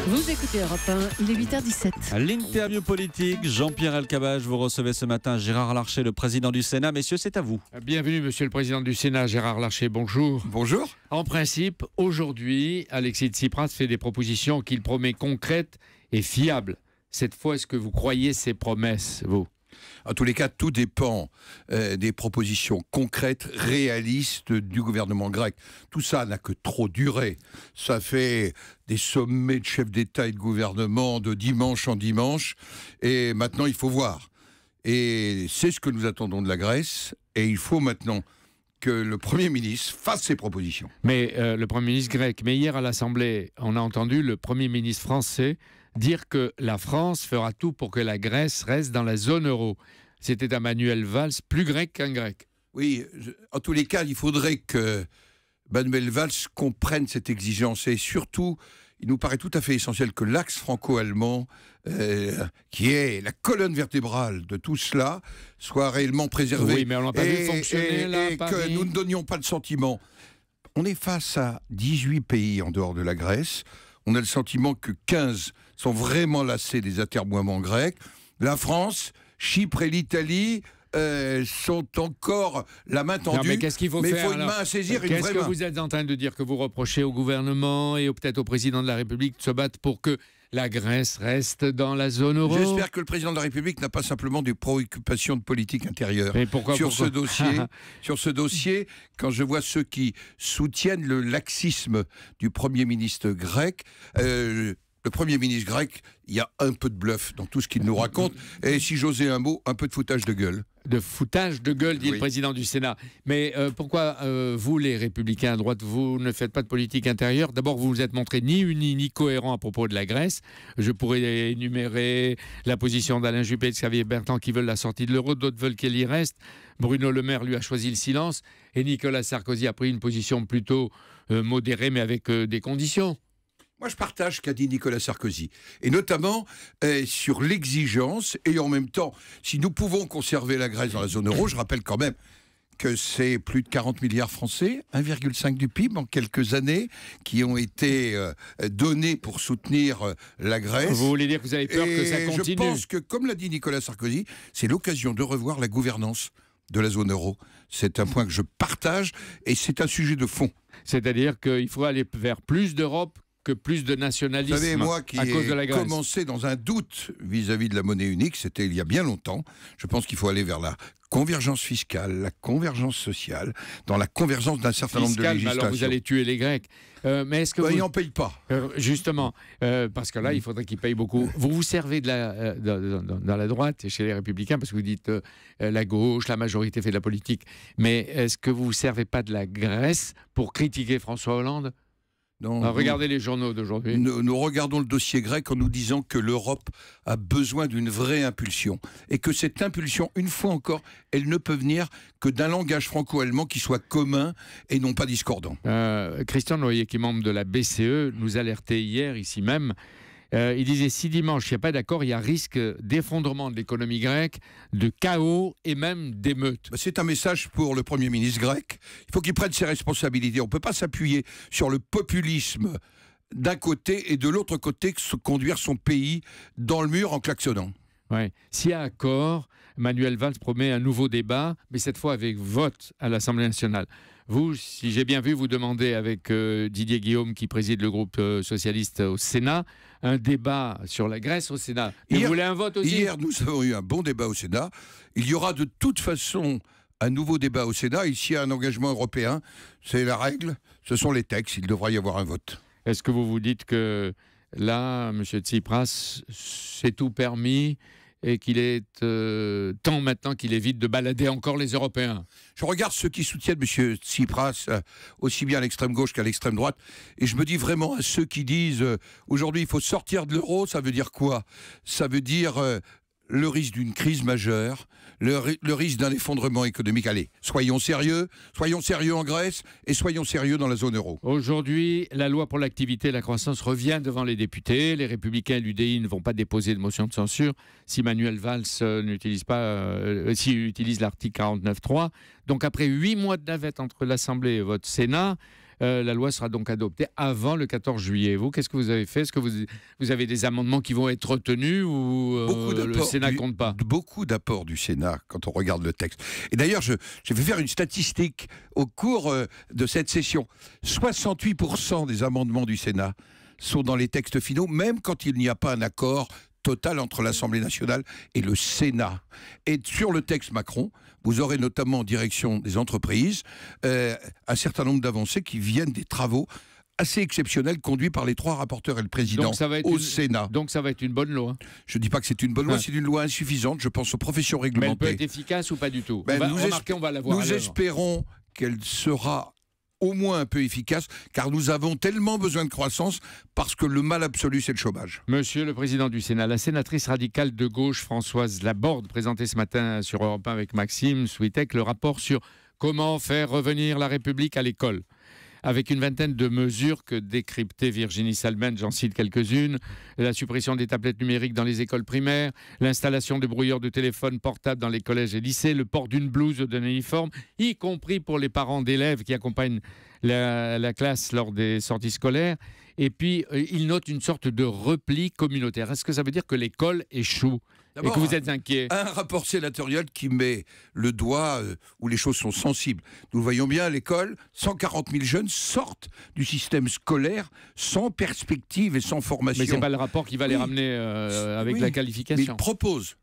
Vous écoutez Europe 1, il est 8h17. L'interview politique, Jean-Pierre Elkabbach, vous recevez ce matin Gérard Larcher, le président du Sénat. Messieurs, c'est à vous. Bienvenue, monsieur le président du Sénat, Gérard Larcher, bonjour. Bonjour. En principe, aujourd'hui, Alexis Tsipras fait des propositions qu'il promet concrètes et fiables. Cette fois, est-ce que vous croyez ces promesses, vous ? En tous les cas, tout dépend des propositions concrètes, réalistes du gouvernement grec. Tout ça n'a que trop duré. Ça fait des sommets de chefs d'État et de gouvernement de dimanche en dimanche. Et maintenant, il faut voir. Et c'est ce que nous attendons de la Grèce. Et il faut maintenant que le Premier ministre fasse ses propositions. Mais le Premier ministre grec, mais hier à l'Assemblée, on a entendu le Premier ministre français dire que la France fera tout pour que la Grèce reste dans la zone euro. C'était un Manuel Valls, plus grec qu'un grec. Oui, en tous les cas, il faudrait que Manuel Valls comprenne cette exigence. Et surtout, il nous paraît tout à fait essentiel que l'axe franco-allemand, qui est la colonne vertébrale de tout cela, soit réellement préservé. Oui, mais on n'a pas vu fonctionner là, et que nous ne donnions pas le sentiment. On est face à 18 pays en dehors de la Grèce. On a le sentiment que 15 sont vraiment lassés des atermoiements grecs. La France, Chypre et l'Italie sont encore la main tendue. Non, mais qu'est-ce qu'il faut faire? Mais il faut une main à saisir, une vraie main. Qu'est-ce que vous êtes en train de dire, que vous reprochez au gouvernement et peut-être au président de la République de se battre pour que la Grèce reste dans la zone euro? J'espère que le président de la République n'a pas simplement des préoccupations de politique intérieure. Mais pourquoi ce dossier, sur ce dossier, quand je vois ceux qui soutiennent le laxisme du Premier ministre grec, le Premier ministre grec, il y a un peu de bluff dans tout ce qu'il nous raconte. Et si j'osais un mot, un peu de foutage de gueule. De foutage de gueule, dit le président du Sénat. Mais pourquoi vous, les Républicains à droite, vous ne faites pas de politique intérieure? D'abord, vous vous êtes montré ni unis ni cohérents à propos de la Grèce. Je pourrais énumérer la position d'Alain Juppé et de Xavier Bertrand qui veulent la sortie de l'euro, d'autres veulent qu'elle y reste. Bruno Le Maire, lui, a choisi le silence. Et Nicolas Sarkozy a pris une position plutôt modérée, mais avec des conditions. Moi, je partage ce qu'a dit Nicolas Sarkozy, et notamment sur l'exigence, et en même temps, si nous pouvons conserver la Grèce dans la zone euro, je rappelle quand même que c'est plus de 40 milliards français, 1,5 du PIB en quelques années, qui ont été donnés pour soutenir la Grèce. Vous voulez dire que vous avez peur que ça continue? Je pense que, comme l'a dit Nicolas Sarkozy, c'est l'occasion de revoir la gouvernance de la zone euro. C'est un point que je partage, et c'est un sujet de fond. C'est-à-dire qu'il faut aller vers plus d'Europe que plus de nationalisme. Vous savez, moi qui ai commencé dans un doute vis-à-vis de la monnaie unique, c'était il y a bien longtemps. Je pense qu'il faut aller vers la convergence fiscale, la convergence sociale, dans la convergence d'un certain nombre de législations. Alors vous allez tuer les Grecs. Mais est-ce que ils n'en payent pas. Justement, parce que là, il faudrait qu'ils payent beaucoup. Vous vous servez dans la droite et chez les Républicains, parce que vous dites la gauche, la majorité fait de la politique. Mais est-ce que vous ne vous servez pas de la Grèce pour critiquer François Hollande? Non, regardez les journaux d'aujourd'hui. Nous regardons le dossier grec en nous disant que l'Europe a besoin d'une vraie impulsion. Et que cette impulsion, une fois encore, elle ne peut venir que d'un langage franco-allemand qui soit commun et non pas discordant. Christian Noyer, qui est membre de la BCE, nous alertait hier, ici même. Il disait, si dimanche il n'y a pas d'accord, il y a risque d'effondrement de l'économie grecque, de chaos et même d'émeutes. C'est un message pour le Premier ministre grec. Il faut qu'il prenne ses responsabilités. On ne peut pas s'appuyer sur le populisme d'un côté et de l'autre côté conduire son pays dans le mur en klaxonnant. Ouais. S'il y a accord, Manuel Valls promet un nouveau débat, mais cette fois avec vote à l'Assemblée nationale. Vous, si j'ai bien vu, vous demandez avec Didier Guillaume, qui préside le groupe socialiste au Sénat, un débat sur la Grèce au Sénat. Vous voulez un vote aussi? Hier, nous avons eu un bon débat au Sénat. Il y aura de toute façon un nouveau débat au Sénat. Ici, un engagement européen, c'est la règle, ce sont les textes, il devra y avoir un vote. Est-ce que vous vous dites que là, M. Tsipras, c'est tout permis et qu'il est temps maintenant qu'il évite de balader encore les Européens? Je regarde ceux qui soutiennent M. Tsipras, aussi bien à l'extrême gauche qu'à l'extrême droite, et je me dis vraiment à ceux qui disent aujourd'hui il faut sortir de l'euro, ça veut dire quoi? Ça veut dire le risque d'une crise majeure, le risque d'un effondrement économique. Allez, soyons sérieux en Grèce et soyons sérieux dans la zone euro. Aujourd'hui, la loi pour l'activité et la croissance revient devant les députés. Les Républicains et l'UDI ne vont pas déposer de motion de censure si Manuel Valls n'utilise pas, s'il utilise l'article 49.3. Donc après 8 mois de navette entre l'Assemblée et votre Sénat, La loi sera donc adoptée avant le 14 juillet. Vous, qu'est-ce que vous avez fait? Est-ce que vous avez des amendements qui vont être retenus ou le Sénat compte pas? Beaucoup d'apports du Sénat quand on regarde le texte. Et d'ailleurs, je vais faire une statistique au cours de cette session. 68% des amendements du Sénat sont dans les textes finaux, même quand il n'y a pas un accord total entre l'Assemblée nationale et le Sénat. Et sur le texte Macron, vous aurez notamment en direction des entreprises un certain nombre d'avancées qui viennent des travaux assez exceptionnels conduits par les 3 rapporteurs et le président Sénat. Donc ça va être une bonne loi. Je ne dis pas que c'est une bonne loi, c'est une loi insuffisante, je pense aux professions réglementées. Mais elle peut être efficace ou pas du tout? On va la voir. Nous espérons qu'elle sera au moins un peu efficace, car nous avons tellement besoin de croissance, parce que le mal absolu, c'est le chômage. Monsieur le Président du Sénat, la sénatrice radicale de gauche Françoise Laborde présentait ce matin sur Europe 1 avec Maxime Switek le rapport sur comment faire revenir la République à l'école. Avec une vingtaine de mesures que décryptait Virginie Salmen, j'en cite quelques-unes: la suppression des tablettes numériques dans les écoles primaires, l'installation de brouilleurs de téléphone portables dans les collèges et lycées, le port d'une blouse ou d'un uniforme, y compris pour les parents d'élèves qui accompagnent la classe lors des sorties scolaires. Et puis, il note une sorte de repli communautaire. Est-ce que ça veut dire que l'école échoue et que vous êtes inquiet? Un rapport sénatorial qui met le doigt où les choses sont sensibles. Nous le voyons bien à l'école, 140 000 jeunes sortent du système scolaire sans perspective et sans formation. Mais ce n'est pas le rapport qui va les ramener avec la qualification. Mais il propose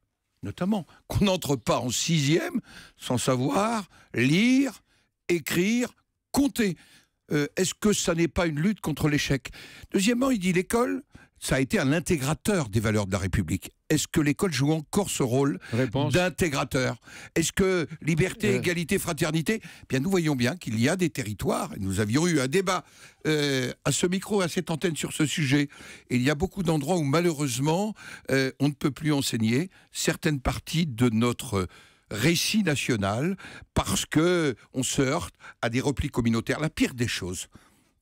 notamment qu'on n'entre pas en 6e sans savoir lire, écrire, compter. Est-ce que ça n'est pas une lutte contre l'échec? Deuxièmement, il dit l'école, ça a été un intégrateur des valeurs de la République. Est-ce que l'école joue encore ce rôle d'intégrateur? Est-ce que liberté, égalité, fraternité? Bien, nous voyons bien qu'il y a des territoires, et nous avions eu un débat à ce micro, à cette antenne sur ce sujet, et il y a beaucoup d'endroits où malheureusement on ne peut plus enseigner certaines parties de notre récit national parce qu'on se heurte à des replis communautaires. La pire des choses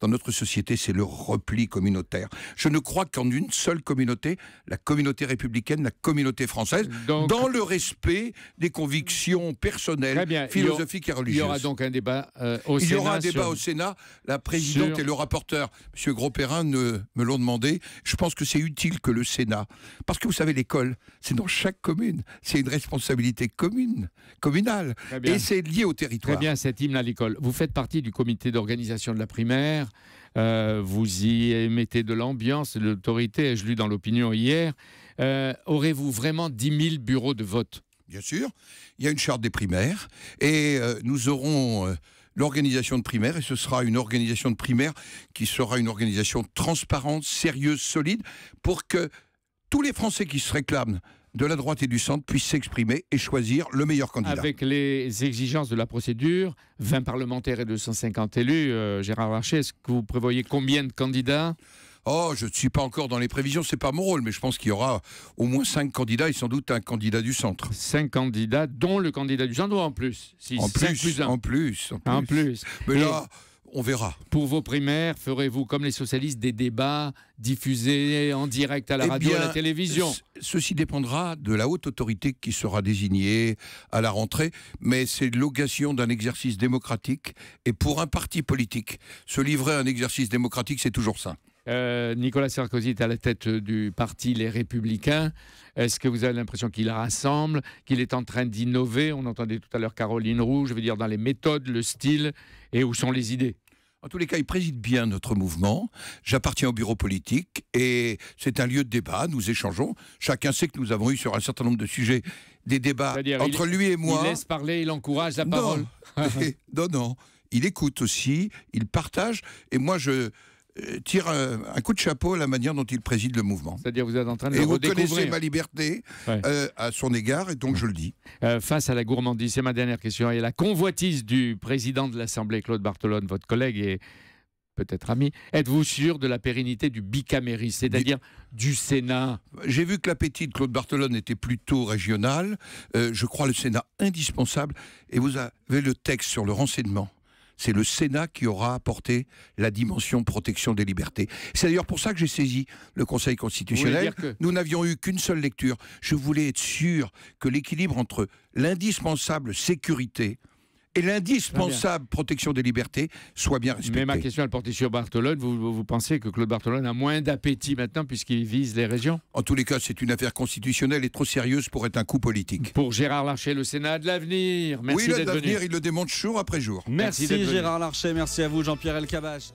dans notre société, c'est le repli communautaire. Je ne crois qu'en une seule communauté, la communauté républicaine, la communauté française, donc, dans le respect des convictions personnelles, philosophiques et religieuses. Il y aura donc un débat au Sénat. Il y aura un débat au Sénat. La présidente et le rapporteur, M. Gros-Perrin, me l'ont demandé. Je pense que c'est utile que le Sénat, parce que vous savez, l'école, c'est dans chaque commune. C'est une responsabilité communale. Et c'est lié au territoire. Très bien, cet hymne à l'école. Vous faites partie du comité d'organisation de la primaire. Vous y mettez de l'ambiance, de l'autorité, ai-je lu dans l'opinion hier. Aurez-vous vraiment 10 000 bureaux de vote? Bien sûr, il y a une charte des primaires et nous aurons l'organisation de primaires, et ce sera une organisation de primaires qui sera une organisation transparente, sérieuse, solide, pour que tous les Français qui se réclament de la droite et du centre puissent s'exprimer et choisir le meilleur candidat. Avec les exigences de la procédure, 20 parlementaires et 250 élus, Gérard Larcher, est-ce que vous prévoyez combien de candidats? Oh, je ne suis pas encore dans les prévisions, c'est pas mon rôle, mais je pense qu'il y aura au moins 5 candidats et sans doute un candidat du centre. 5 candidats, dont le candidat du centre ou en plus? En plus. Mais là, on verra. Pour vos primaires, ferez-vous, comme les socialistes, des débats diffusés en direct à la radio et à la télévision? Ceci dépendra de la haute autorité qui sera désignée à la rentrée, mais c'est l'occasion d'un exercice démocratique. Et pour un parti politique, se livrer à un exercice démocratique, c'est toujours ça. Nicolas Sarkozy est à la tête du parti Les Républicains. Est-ce que vous avez l'impression qu'il rassemble, qu'il est en train d'innover? On entendait tout à l'heure Caroline Roux, je veux dire dans les méthodes, le style, et où sont les idées? En tous les cas, il préside bien notre mouvement. J'appartiens au bureau politique et c'est un lieu de débat. Nous échangeons. Chacun sait que nous avons eu sur un certain nombre de sujets des débats entre lui et moi. Il laisse parler, il encourage la parole. Non. Il écoute aussi, il partage. Et moi, je tire un coup de chapeau à la manière dont il préside le mouvement. C'est-à-dire vous êtes en train de le redécouvrir. Et vous connaissez ma liberté à son égard, et donc je le dis. Face à la gourmandise, c'est ma dernière question, et la convoitise du président de l'Assemblée, Claude Barthelone, votre collègue et peut-être ami, êtes-vous sûr de la pérennité du bicamérisme, c'est-à-dire du Sénat? J'ai vu que l'appétit de Claude Barthelone était plutôt régional. Je crois le Sénat indispensable, et vous avez le texte sur le renseignement. C'est le Sénat qui aura apporté la dimension protection des libertés. C'est d'ailleurs pour ça que j'ai saisi le Conseil constitutionnel. Nous n'avions eu qu'une seule lecture. Je voulais être sûr que l'équilibre entre l'indispensable sécurité et l'indispensable protection des libertés soient bien respectées. Mais ma question, elle portait sur Barthelone. Vous pensez que Claude Barthelone a moins d'appétit maintenant puisqu'il vise les régions? En tous les cas, c'est une affaire constitutionnelle et trop sérieuse pour être un coup politique. Pour Gérard Larcher, le Sénat a de l'avenir. Merci oui, il a de d'être venu. l'avenir, il le démontre jour après jour. Merci d'être venu. Gérard Larcher, merci à vous Jean-Pierre Elkabbach.